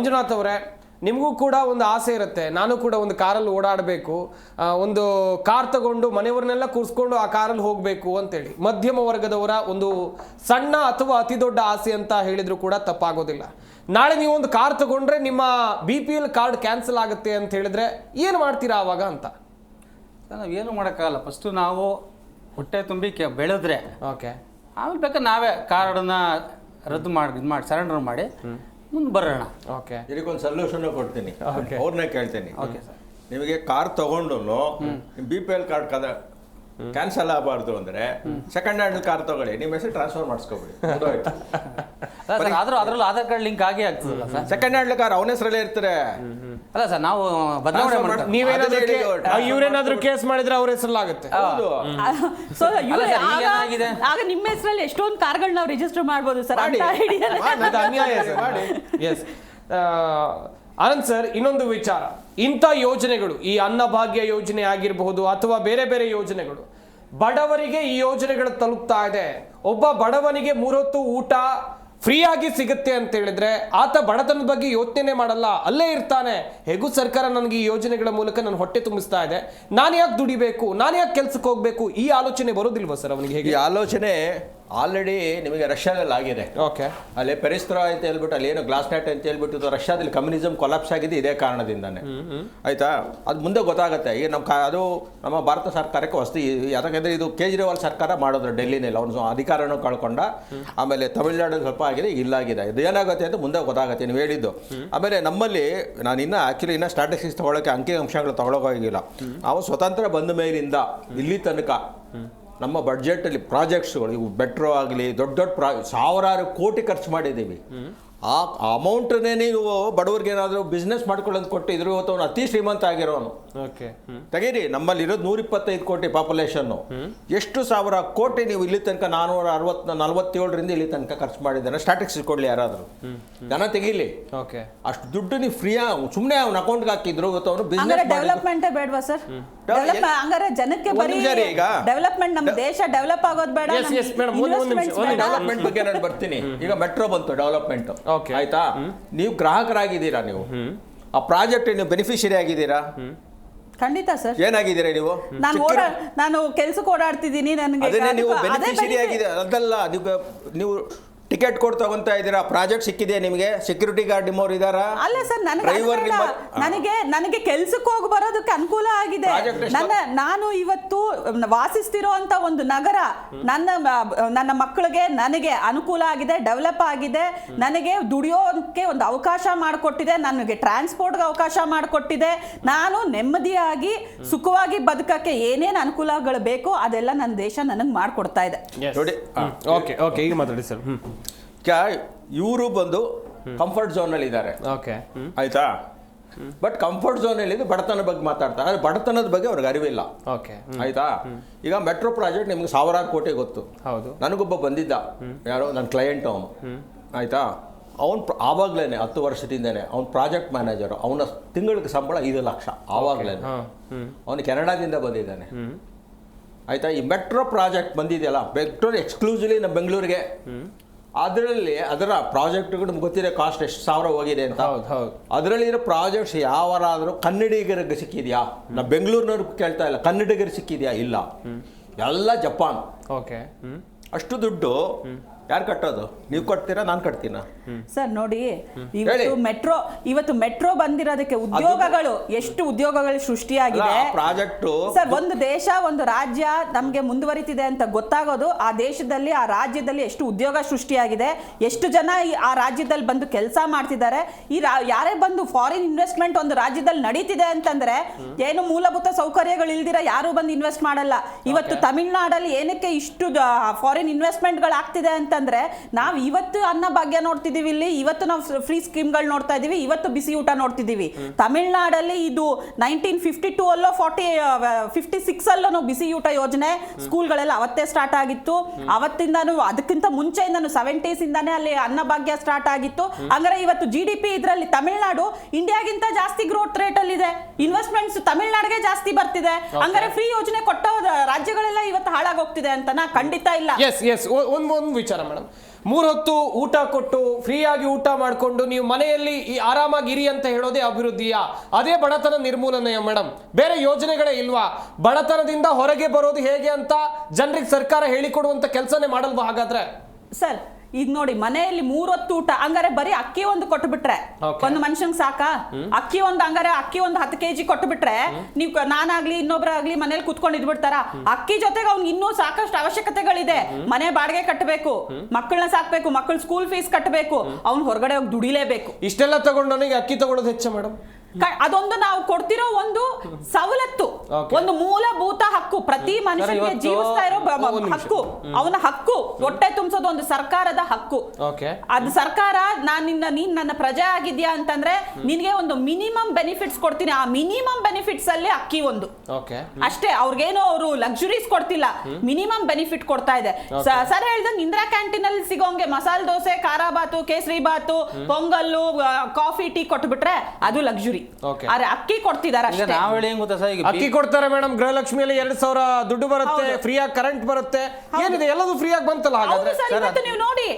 ಮಂಜುನಾಥ್ ಅವರೇ, ನಿಮಗೂ ಕೂಡ ಒಂದು ಆಸೆ ಇರುತ್ತೆ, ನಾನು ಕೂಡ ಒಂದು ಕಾರಲ್ಲಿ ಓಡಾಡಬೇಕು, ಒಂದು ಕಾರ್ ತಗೊಂಡು ಮನೆಯವ್ರನ್ನೆಲ್ಲ ಕೂರಿಸ್ಕೊಂಡು ಆ ಕಾರಲ್ಲಿ ಹೋಗಬೇಕು ಅಂತೇಳಿ. ಮಧ್ಯಮ ವರ್ಗದವರ ಒಂದು ಸಣ್ಣ ಅಥವಾ ಅತಿ ದೊಡ್ಡ ಆಸೆ ಅಂತ ಹೇಳಿದ್ರು ಕೂಡ ತಪ್ಪಾಗೋದಿಲ್ಲ. ನಾಳೆ ನೀವು ಒಂದು ಕಾರ್ ತಗೊಂಡ್ರೆ ನಿಮ್ಮ BPL ಕಾರ್ಡ್ ಕ್ಯಾನ್ಸಲ್ ಆಗುತ್ತೆ ಅಂತ ಹೇಳಿದ್ರೆ ಏನು ಮಾಡ್ತೀರಾ ಆವಾಗ ಅಂತ? ನಾವು ಏನು ಮಾಡೋಕ್ಕಾಗಲ್ಲ. ಫಸ್ಟು ನಾವು ಹೊಟ್ಟೆ ತುಂಬಿ ಬೆಳೆದ್ರೆ ಓಕೆ, ಆಮೇಲೆ ಬೇಕಾದ್ರೆ ನಾವೇ ಕಾರ್ಡನ್ನ ರದ್ದು ಮಾಡಿ ಸರೆಂಡರ್ ಮಾಡಿ ಮುಂದೆ ಬರೋಣ. ಓಕೆ, ಇದಕ್ಕೊಂದು ಸೊಲ್ಯೂಷನ್ ಕೊಡ್ತೀನಿ, ಅವ್ರನ್ನೇ ಕೇಳ್ತೀನಿ. ಓಕೆ ಸರ್, ನಿಮಗೆ ಕಾರ್ ತಗೊಂಡು BPL ಕಾರ್ಡ್ ಕ್ಯಾನ್ಸಲ್ ಆಗಬಾರ್ದು ಅಂದ್ರೆ ಸೆಕೆಂಡ್ ಹ್ಯಾಂಡ್ ಕಾರ್ ತಗೊಳ್ಳಿ, ನಿಮ್ಮ ಹೆಸರು ಟ್ರಾನ್ಸ್ಫರ್ ಮಾಡಿಸ್ಕೊಬಿಡಿ. ಆದ್ರೂ ಅದ್ರಲ್ಲೂ ಆಧಾರ್ ಕಾರ್ಡ್ ಲಿಂಕ್ ಆಗೇ ಆಗ್ತದಲ್ಲ ಸರ್. ಸೆಕೆಂಡ್ ಹ್ಯಾಂಡ್ ಕಾರ್ ಅವನ ಹೆಸರಲ್ಲೇ ಇರ್ತಾರೆ. ಅಲ್ಲ ಸರ್, ನಾವು ಬದಲಾವಣೆ ಮಾಡ್ತೀವಿ. ಇವ್ರೇನಾದ್ರೂ ಕೇಸ್ ಮಾಡಿದ್ರೆ ಅವ್ರ ಹೆಸರಲ್ಲಾಗುತ್ತೆ. ಹೌದು. ಸೊ ಏನಾಗಿದೆ ಆಗ ನಿಮ್ಮ ಹೆಸರಲ್ಲಿ ಎಷ್ಟೊಂದು ಕಾರ್ಗಳು ನಾವು ರಿಜಿಸ್ಟರ್ ಮಾಡ್ಬೋದು ಸರ್. ಮಾಡಿ. ಅದು ಅನ್ಯಾಯ ಸರ್. ಎಸ್ ಆನಂದ್ ಸರ್, ಇನ್ನೊಂದು ವಿಚಾರ, ಇಂಥ ಯೋಜನೆಗಳು, ಈ ಅನ್ನಭಾಗ್ಯ ಯೋಜನೆ ಆಗಿರಬಹುದು ಅಥವಾ ಬೇರೆ ಬೇರೆ ಯೋಜನೆಗಳು, ಬಡವರಿಗೆ ಈ ಯೋಜನೆಗಳು ತಲುಪ್ತಾ ಇದೆ. ಒಬ್ಬ ಬಡವನಿಗೆ 3 ಹೊತ್ತು ಊಟ ಫ್ರೀ ಆಗಿ ಸಿಗುತ್ತೆ ಅಂತ ಹೇಳಿದ್ರೆ ಆತ ಬಡತನದ ಬಗ್ಗೆ ಯೋಚನೆ ಮಾಡಲ್ಲ, ಅಲ್ಲೇ ಇರ್ತಾನೆ. ಹೇಗೂ ಸರ್ಕಾರ ನನಗೆ ಈ ಯೋಜನೆಗಳ ಮೂಲಕ ನನ್ನ ಹೊಟ್ಟೆ ತುಂಬಿಸ್ತಾ ಇದೆ, ನಾನು ಯಾಕೆ ದುಡಿಬೇಕು, ನಾನು ಯಾಕೆ ಕೆಲ್ಸಕ್ಕೆ ಹೋಗ್ಬೇಕು, ಈ ಆಲೋಚನೆ ಬರೋದಿಲ್ವಾ ಸರ್ ಅವನಿಗೆ? ಹೇಗೆ ಈ ಆಲೋಚನೆ ಆಲ್ರೆಡಿ ನಿಮಗೆ ರಷ್ಯಾದಲ್ಲಿ ಆಗಿದೆ. ಓಕೆ, ಅಲ್ಲಿ ಪೆರಿಸ್ತ್ರ ಅಂತ ಹೇಳ್ಬಿಟ್ಟು ಅಲ್ಲಿ ಏನು ಗ್ಲಾಸ್ ನೈಟ್ ಅಂತ ಹೇಳ್ಬಿಟ್ಟು ರಷ್ಯಾದಲ್ಲಿ ಕಮ್ಯುನಿಸಮ್ ಕೊಲಾಪ್ಸ್ ಆಗಿದೆ ಇದೇ ಕಾರಣದಿಂದಾನೆ. ಆಯ್ತಾ? ಅದು ಮುಂದೆ ಗೊತ್ತಾಗುತ್ತೆ. ಈಗ ಅದು ನಮ್ಮ ಭಾರತ ಸರ್ಕಾರಕ್ಕೆ ಹೊಸ್ತು. ಯಾಕಂದ್ರೆ ಇದು ಕೇಜ್ರಿವಾಲ್ ಸರ್ಕಾರ ಮಾಡಿದ್ರು ಡೆಲ್ಲಿನಲ್ಲಿ, ಅವನು ಅಧಿಕಾರನೂ ಕಳ್ಕೊಂಡ. ಆಮೇಲೆ ತಮಿಳುನಾಡಲ್ಲಿ ಸ್ವಲ್ಪ ಆಗಿದೆ, ಇಲ್ಲಾಗಿದೆ. ಇದು ಏನಾಗುತ್ತೆ ಅಂತ ಮುಂದೆ ಗೊತ್ತಾಗುತ್ತೆ ನೀವು ಹೇಳಿದ್ದು. ಆಮೇಲೆ ನಮ್ಮಲ್ಲಿ ನಾನು ಆ್ಯಕ್ಚುಲಿ ಸ್ಟ್ಯಾಟಿಸ್ಟಿಕ್ಸ್ ತಗೊಳ್ಳೋಕೆ ಅಂಕಿ ಅಂಶಗಳು ತಗೊಳ್ಳೋಕ್ಕಾಗಿಲ್ಲ. ನಾವು ಸ್ವತಂತ್ರ ಬಂದ ಮೇಲಿಂದ ಇಲ್ಲಿ ತನಕ ನಮ್ಮ ಬಡ್ಜೆಟಲ್ಲಿ ಪ್ರಾಜೆಕ್ಟ್ಸ್ಗಳು, ಇವು ಮೆಟ್ರೋ ಆಗಲಿ, ದೊಡ್ಡ ದೊಡ್ಡ ಸಾವಿರಾರು ಕೋಟಿ ಖರ್ಚು ಮಾಡಿದ್ದೀವಿ. ಆ ಅಮೌಂಟನ್ನೇ ನೀವು ಬಡವರಿಗೆ ಏನಾದರೂ ಬಿಸ್ನೆಸ್ ಮಾಡ್ಕೊಳ್ಳೋದು ಕೊಟ್ಟಿದ್ರು, ಇವತ್ತು ಅವನು ಅತಿ ಶ್ರೀಮಂತ ಆಗಿರೋನು. ಓಕೆ, ತೆಗೀರಿ, ನಮ್ಮಲ್ಲಿ ಇರೋದು 125 ಕೋಟಿ ಪಾಪ್ಯುಲೇಷನ್ನು. ಎಷ್ಟು ಸಾವಿರ ಕೋಟಿ ನೀವು ಇಲ್ಲಿ ತನಕ 447ರಿಂದ ಇಲ್ಲಿ ತನಕ ಖರ್ಚು ಮಾಡಿದ್ದಾನೆ. ಸ್ಟ್ಯಾಟಿಸ್ಟಿಕ್ಸ್ ಕೊಡಲಿ ಯಾರಾದರೂ, ಜನ ತೆಗೀಲಿ. ಓಕೆ, ಅಷ್ಟು ದುಡ್ಡು ನೀವು ಫ್ರೀಯಾ ಸುಮ್ಮನೆ ಅವ್ನ ಅಕೌಂಟ್ಗೆ ಹಾಕಿದ್ರು, ಇವತ್ತು ಅವನು ಬಿಸ್ನೆಸ್ ಡೆವಲಪ್ಮೆಂಟೇ ಬೇಡವಾ ಸರ್? ಹಂಗಾರೆ ಜನಕ್ಕೆ ಬರೀ ಈಗ ಡೆವಲಪ್ಮೆಂಟ್, ನಮ್ಮ ದೇಶ ಡೆವಲಪ್ ಆಗೋದು ಬೇಡ. ಡೆವಲಪ್ಮೆಂಟ್ ಬಗ್ಗೆ ನಾನು ಬರ್ತೀನಿ. ಈಗ ಮೆಟ್ರೋ ಬಂತು, ಡೆವಲಪ್ಮೆಂಟ್ ಆಯ್ತಾ? ನೀವು ಗ್ರಾಹಕರಾಗಿದ್ದೀರಾ, ನೀವು ಆ ಪ್ರಾಜೆಕ್ಟ್ ನೀವು ಬೆನಿಫಿಷಿಯರಿ ಆಗಿದ್ದೀರಾ? ಖಂಡಿತ ಸರ್. ಏನಾಗಿದ್ದೀರಾ ನೀವು? ನಾನು ಕೆಲ್ಸಕ್ಕೆ ಓಡಾಡ್ತಿದ್ದೀನಿ, ನನಗೆ ಅದನ್ನೇ ನೀವು ಬೆನಿಫಿಷಿಯರಿ ಆಗಿದೆ. ಅದಲ್ಲ, ನೀವು ಟಿಕೆಟ್ ಕೊಟ್ಟು ತಗೊಂತಾ ಇದ್ದೀರಾ, ಪ್ರಾಜೆಕ್ಟ್ ಸಿಕ್ಕಿದೆ ನಿಮಗೆ, ಸೆಕ್ಯೂರಿಟಿ ಗಾರ್ಡ್ ನಿಮ್ಮವ್ರು ಇದ್ದಾರಾ? ಅಲ್ಲ ಸರ್, ನನಗೆ ಕೆಲ್ಸಕ್ಕೆ ಹೋಗಿ ಬರೋದಕ್ಕೆ ಅನುಕೂಲ ಆಗಿದೆ. ನಾನು ಇವತ್ತು ವಾಸಿಸ್ತಿರೋ ಅಂತ ಒಂದು ನಗರ ನನ್ನ ಮಕ್ಕಳಿಗೆ ನನಗೆ ಅನುಕೂಲ ಆಗಿದೆ, ಡೆವಲಪ್ ಆಗಿದೆ, ನನಗೆ ದುಡಿಯೋಕೆ ಒಂದು ಅವಕಾಶ ಮಾಡಿಕೊಟ್ಟಿದೆ, ನನಗೆ ಟ್ರಾನ್ಸ್ಪೋರ್ಟ್ಗೆ ಅವಕಾಶ ಮಾಡಿಕೊಟ್ಟಿದೆ. ನಾನು ನೆಮ್ಮದಿಯಾಗಿ ಸುಖವಾಗಿ ಬದುಕಕ್ಕೆ ಏನೇನು ಅನುಕೂಲಗಳು ಬೇಕೋ ಅದೆಲ್ಲ ನನ್ನ ದೇಶ ನನಗೆ ಮಾಡಿಕೊಡ್ತಾ ಇದೆ. ನೋಡಿ, ಓಕೆ ಓಕೆ, ಈಗ ಮಾತಾಡಿ ಸರ್. ಇವರು ಬಂದು ಕಂಫರ್ಟ್ ಝೋನ್ ಅಲ್ಲಿ ಇದ್ದಾರೆ. ಓಕೆ, ಆಯ್ತಾ? ಬಟ್ ಕಂಫರ್ಟ್ ಝೋನ್ ಅಲ್ಲಿ ಬಡತನ ಬಗ್ಗೆ ಮಾತಾಡ್ತಾರೆ, ಆದ್ರೆ ಬಡತನದ ಬಗ್ಗೆ ಅವ್ರಿಗೆ ಅರಿವಿಲ್ಲ. ಓಕೆ, ಆಯ್ತಾ? ಈಗ ಮೆಟ್ರೋ ಪ್ರಾಜೆಕ್ಟ್ ನಿಮ್ಗೆ ಸಾವಿರಾರು ಕೋಟಿ ಗೊತ್ತು. ಹೌದು. ನನಗೊಬ್ಬ ಬಂದಿದ್ದ, ಯಾರೋ ನನ್ನ ಕ್ಲೈಂಟ್ ಅವನು. ಆಯ್ತಾ? ಅವನು ಆವಾಗ್ಲೇನೆ 10 ವರ್ಷದಿಂದನೇ ಅವ್ನು ಪ್ರಾಜೆಕ್ಟ್ ಮ್ಯಾನೇಜರ್. ಅವನ ತಿಂಗಳಿಗೆ ಸಂಬಳ 5 ಲಕ್ಷ ಆವಾಗ್ಲೇನೆ. ಅವನು ಕೆನಡಾದಿಂದ ಬಂದಿದ್ದಾನೆ. ಆಯ್ತಾ? ಈ ಮೆಟ್ರೋ ಪ್ರಾಜೆಕ್ಟ್ ಬಂದಿದೆಯಲ್ಲ, ಮೆಟ್ರೋ ಎಕ್ಸ್ಕ್ಲೂಸಿವ್ಲಿ ನಮ್ಮ ಬೆಂಗಳೂರಿಗೆ, ಅದರಲ್ಲಿ ಅದರ ಪ್ರಾಜೆಕ್ಟ್ಗಳು ನಮ್ಗೆ ಗೊತ್ತಿದೆ ಕಾಸ್ಟ್ ಎಷ್ಟು ಸಾವಿರ ಹೋಗಿದೆ ಅಂತ. ಅದರಲ್ಲಿ ಇರೋ ಪ್ರಾಜೆಕ್ಟ್ಸ್ ಯಾವಾರಾದರೂ ಕನ್ನಡಿಗರಿಗೆ ಸಿಕ್ಕಿದ್ಯಾ? ನಾವು ಬೆಂಗಳೂರಿನವ್ರಿಗೆ ಕೇಳ್ತಾ ಇಲ್ಲ, ಕನ್ನಡಿಗರಿಗೆ ಸಿಕ್ಕಿದ್ಯಾ? ಇಲ್ಲ, ಎಲ್ಲ ಜಪಾನ್. ಓಕೆ, ಅಷ್ಟು ದುಡ್ಡು ಯಾರು ಕಟ್ಟೋದು? ನೀವು ಕಟ್ತೀರಾ, ನಾನು ಕಟ್ತೀನ? ಸರ್ ನೋಡಿ, ಇವತ್ತು ಮೆಟ್ರೋ ಬಂದಿರೋದಕ್ಕೆ ಉದ್ಯೋಗಗಳು, ಎಷ್ಟು ಉದ್ಯೋಗಗಳು ಸೃಷ್ಟಿಯಾಗಿದೆ. ಪ್ರಾಜೆಕ್ಟ್ ಸರ್, ಒಂದು ದೇಶ, ಒಂದು ರಾಜ್ಯ ನಮ್ಗೆ ಮುಂದುವರಿತಿದೆ ಅಂತ ಗೊತ್ತಾಗೋದು ಆ ದೇಶದಲ್ಲಿ, ಆ ರಾಜ್ಯದಲ್ಲಿ ಎಷ್ಟು ಉದ್ಯೋಗ ಸೃಷ್ಟಿಯಾಗಿದೆ, ಎಷ್ಟು ಜನ ಆ ರಾಜ್ಯದಲ್ಲಿ ಬಂದು ಕೆಲಸ ಮಾಡ್ತಿದ್ದಾರೆ. ಯಾರೇ ಬಂದು ಫಾರಿನ್ ಇನ್ವೆಸ್ಟ್ಮೆಂಟ್ ಒಂದು ರಾಜ್ಯದಲ್ಲಿ ನಡೀತಿದೆ ಅಂತಂದ್ರೆ ಏನು ಮೂಲಭೂತ ಸೌಕರ್ಯಗಳು ಇಲ್ದಿರ ಯಾರು ಬಂದು ಇನ್ವೆಸ್ಟ್ ಮಾಡಲ್ಲ. ಇವತ್ತು ತಮಿಳ್ನಾಡಲ್ಲಿ ಏನಕ್ಕೆ ಇಷ್ಟು ಫಾರಿನ್ ಇನ್ವೆಸ್ಟ್ಮೆಂಟ್ಗಳು ಆಗ್ತಿದೆ ಅಂತಂದ್ರೆ, ನಾವು ಇವತ್ತು ಅನ್ನಭಾಗ್ಯ ನೋಡ್ತಿದೀವಿ, ಇಲ್ಲಿ ಇವತ್ತು ನಾವು ಫ್ರೀ ಸ್ಕೀಮ್ಗಳು ನೋಡ್ತಾ ಇದೀವಿ, ಇವತ್ತು ಬಿಸಿ ಊಟ ನೋಡ್ತಿದೀವಿ. ತಮಿಳ್ನಾಡಲ್ಲಿ ಇದು 1952 ಅಲ್ಲೋ 56 ಅಲ್ಲೋ ಬಿಸಿ ಊಟ ಯೋಜನೆ ಸ್ಕೂಲ್ಗಳೆಲ್ಲ ಅವತ್ತೇ ಸ್ಟಾರ್ಟ್ ಆಗಿತ್ತು. ಅವತ್ತಿಂದಾನು, ಅದಕ್ಕಿಂತ ಮುಂಚೆಯಿಂದಾನು 70s ಇಂದಾನೆ ಅಲ್ಲಿ ಅನ್ನಭಾಗ್ಯ ಸ್ಟಾರ್ಟ್ ಆಗಿತ್ತು. ಹಂಗಾರೆ ಇವತ್ತು GDP ಇದರಲ್ಲಿ ತಮಿಳ್ನಾಡು ಇಂಡಿಯಾಗಿಂತ ಜಾಸ್ತಿ ಗ್ರೋತ್ ರೇಟ್ ಅಲ್ಲಿ ಇದೆ. ಇನ್ವೆಸ್ಟ್ಮೆಂಟ್ಸ್ ತಮಿಳ್ನಾಡಿಗೆ ಜಾಸ್ತಿ ಬರ್ತಿದೆ. ಹಂಗಾರೆ ಫ್ರೀ ಯೋಜನೆ ಕೊಟ್ಟ ರಾಜ್ಯಗಳೆಲ್ಲ ಇವತ್ತು ಹಾಳಾಗೋಗ್ತಿದೆ ಅಂತ ಖಂಡಿತ ಇಲ್ಲ. ಒಂದು ವಿಚಾರ ಮೇಡಮ್. 3 ಹೊತ್ತು ಊಟ ಕೊಟ್ಟು ಫ್ರೀಯಾಗಿ ಊಟ ಮಾಡಿಕೊಂಡು ನೀವು ಮನೆಯಲ್ಲಿ ಆರಾಮಾಗಿ ಇರಿ ಅಂತ ಹೇಳೋದೇ ಅಭಿವೃದ್ಧಿಯಾ? ಅದೇ ಬಡತನ ನಿರ್ಮೂಲನೆಯ ಮೇಡಮ್? ಬೇರೆ ಯೋಜನೆಗಳೇ ಇಲ್ವಾ? ಬಡತನದಿಂದ ಹೊರಗೆ ಬರೋದು ಹೇಗೆ ಅಂತ ಜನರಿಗೆ ಸರ್ಕಾರ ಹೇಳಿಕೊಡುವಂತ ಕೆಲಸನೇ ಮಾಡಲ್ವಾ ಹಾಗಾದ್ರೆ? ಸರ್ ಈಗ ನೋಡಿ, ಮನೆಯಲ್ಲಿ 3 ಹೊತ್ತು ಊಟ ಹಂಗಾರೆ ಬರೀ ಅಕ್ಕಿ ಒಂದು ಕೊಟ್ಟು ಬಿಟ್ರೆ ಒಂದು ಮನುಷ್ಯಂಗ್ ಸಾಕಾ? ಅಕ್ಕಿ ಒಂದು ಹಂಗಾರೆ ಅಕ್ಕಿ ಒಂದು 10 kg ಕೊಟ್ಟು ಬಿಟ್ರೆ ನೀವು ನಾನಾಗ್ಲಿ ಇನ್ನೊಬ್ರಾಗ್ಲಿ ಮನೇಲಿ ಕುತ್ಕೊಂಡು ಇದ್ಬಿಡ್ತಾರ? ಅಕ್ಕಿ ಜೊತೆಗೆ ಅವ್ನಿಗೆ ಇನ್ನೂ ಸಾಕಷ್ಟು ಅವಶ್ಯಕತೆಗಳಿದೆ. ಮನೆ ಬಾಡಿಗೆ ಕಟ್ಟಬೇಕು, ಮಕ್ಕಳನ್ನ ಸಾಕ್ಬೇಕು, ಮಕ್ಕಳ ಸ್ಕೂಲ್ ಫೀಸ್ ಕಟ್ಟಬೇಕು, ಅವ್ನು ಹೊರಗಡೆ ಹೋಗಿ ದುಡಿಲೇಬೇಕು. ಇಷ್ಟೆಲ್ಲ ತಗೊಂಡವನಿಗೆ ಅಕ್ಕಿ ತಗೊಳ್ಳೋದು ಹೆಚ್ಚ ಮೇಡಮ್? ಅದೊಂದು ನಾವು ಕೊಡ್ತಿರೋ ಒಂದು ಸವಲತ್ತು, ಒಂದು ಮೂಲಭೂತ ಹಕ್ಕು, ಪ್ರತಿ ಮನುಷ್ಯನಿಗೆ ಜೀವಿಸ್ತಾ ಇರೋ ಹಕ್ಕು, ಅವನ ಹಕ್ಕು. ಹೊಟ್ಟೆ ತುಂಬಿಸೋದು ಒಂದು ಸರ್ಕಾರದ ಹಕ್ಕು. ಅದು ಸರ್ಕಾರ ನೀನ್ ನನ್ನ ಪ್ರಜೆ ಆಗಿದ್ಯಾ ಅಂತಂದ್ರೆ ನಿನ್ಗೆ ಒಂದು ಮಿನಿಮಮ್ ಬೆನಿಫಿಟ್ಸ್ ಕೊಡ್ತೀನಿ. ಆ ಮಿನಿಮಮ್ ಬೆನಿಫಿಟ್ಸ್ ಅಲ್ಲಿ ಅಕ್ಕಿ ಒಂದು ಅಷ್ಟೇ. ಅವ್ರಿಗೇನು ಅವರು ಲಕ್ಸುರೀಸ್ ಕೊಡ್ತಿಲ್ಲ, ಮಿನಿಮಮ್ ಬೆನಿಫಿಟ್ ಕೊಡ್ತಾ ಇದೆ. ಸರ್ ಹೇಳ್ದಂಗೆ ಇಂದಿರಾ ಕ್ಯಾಂಟೀನ್ ಅಲ್ಲಿ ಸಿಗೋಂಗೆ ಮಸಾಲೆ ದೋಸೆ, ಖಾರ ಬಾತು, ಕೇಸರಿ ಬಾತು, ಪೊಂಗಲ್ಲು, ಕಾಫಿ, ಟೀ ಕೊಟ್ಬಿಟ್ರೆ ಅದು ಲಕ್ಸುರಿ. ಆದ್ರೆ ಅಕ್ಕಿ ಕೊಡ್ತಿದಾರೆ ಅಷ್ಟೇ. ಅಕ್ಕಿ ಕೊಡ್ತಾರೆ ಮೇಡಮ್. ಗೃಹಲಕ್ಷ್ಮಿಯಲ್ಲಿ 2,000 ದುಡ್ಡು ಬರುತ್ತೆ, ಫ್ರೀಯಾಗಿ ಕರೆಂಟ್ ಬರುತ್ತೆ, ಏನಿದೆ ಎಲ್ಲದೂ ಫ್ರೀಯಾಗಿ ಬಂತಲ್ಲ ಹಾಗಾದ್ರೆ? ನೀವು ನೋಡಿ